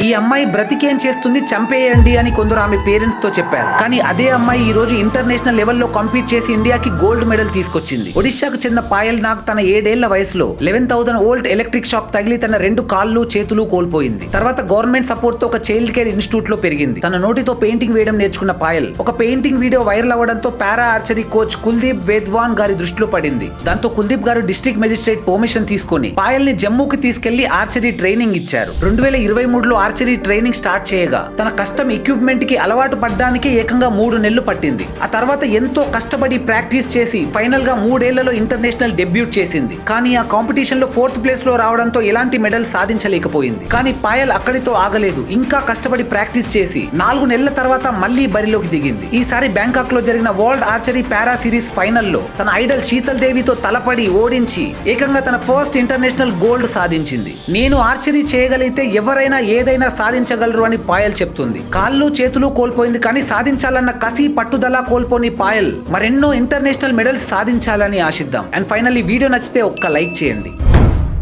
ఈ అమ్మాయి బ్రతికేం చేస్తుంది, చంపేయండి అని కొందరు ఆమె పేరెంట్స్ తో చెప్పారు. కానీ అదే అమ్మాయి ఈ రోజు ఇంటర్నేషనల్ లెవెల్లో కాంపీట్ చేసి ఇండియాకి గోల్డ్ మెడల్ తీసుకొచ్చింది. ఒడిశాకు చెందిన పాయల్ నాగ్ తన 7 ఏళ్ల వయసులో 11,000 వోల్ట్ ఎలక్ట్రిక్ షాక్ తగిలి తన 2 కాళ్ళు చేతులు కోల్పోయింది. తర్వాత గవర్నమెంట్ సపోర్ట్ తో ఒక చైల్డ్ కేర్ ఇన్స్టిట్యూట్ లో పెరిగింది. తన నోటితో పెయింటింగ్ వేయడం నేర్చుకున్న పాయల్ ఒక పెయింటింగ్ వీడియో వైరల్ అవ్వడంతో పారా ఆర్చరీ కోచ్ కుల్దీప్ వేద్వాన్ గారి దృష్టిలో పడింది. దాంతో కుల్దీప్ గారు డిస్ట్రిక్ట్ మెజిస్ట్రేట్ పర్మిషన్ తీసుకుని పాయల్ ని జమ్మూకి తీసుకెళ్లి ఆర్చరీ ట్రైనింగ్ ఇచ్చారు. 2023లో ఆర్చరీ ట్రైనింగ్ స్టార్ట్ చేయగా తన కష్టం ఎక్విప్మెంట్ కి అలవాటు పడ్డానికి ఏకంగా 3 నెలలు పట్టింది. ఆ తర్వాత ఎంతో కష్టపడి ప్రాక్టీస్ చేసి ఫైనల్ గా 3 ఏళ్లలో ఇంటర్నేషనల్ డెబ్యూట్ చేసింది. కానీ ఆ కాంపిటీషన్ లో 4th ప్లేస్ లో రావడంతో ఎలాంటి మెడల్ సాధించలేకపోయింది. కానీ పాయల్ అక్కడితో ఆగలేదు. ఇంకా కష్టపడి ప్రాక్టీస్ చేసి 4 నెలల తర్వాత మళ్లీ బరిలోకి దిగింది. ఈసారి బ్యాంకాక్ లో జరిగిన వరల్డ్ ఆర్చరీ పారా సిరీస్ ఫైనల్లో తన ఐడల్ శీతల్ దేవితో తలపడి ఓడించి ఏకంగా తన ఫస్ట్ ఇంటర్నేషనల్ గోల్డ్ సాధించింది. నేను ఆర్చరీ చేయగలిగితే ఎవరైనా ఏదైనా సాధించగలరు అని పాయల్ చెప్తుంది. కాళ్ళు చేతులు కోల్పోయింది కానీ సాధించాలన్న కసి పట్టుదల కోల్పోని పాయల్ మరెన్నో ఇంటర్నేషనల్ మెడల్స్ సాధించాలని ఆశిద్దాం. అండ్ ఫైనల్లీ వీడియో నచ్చితే ఒక్క లైక్ చేయండి.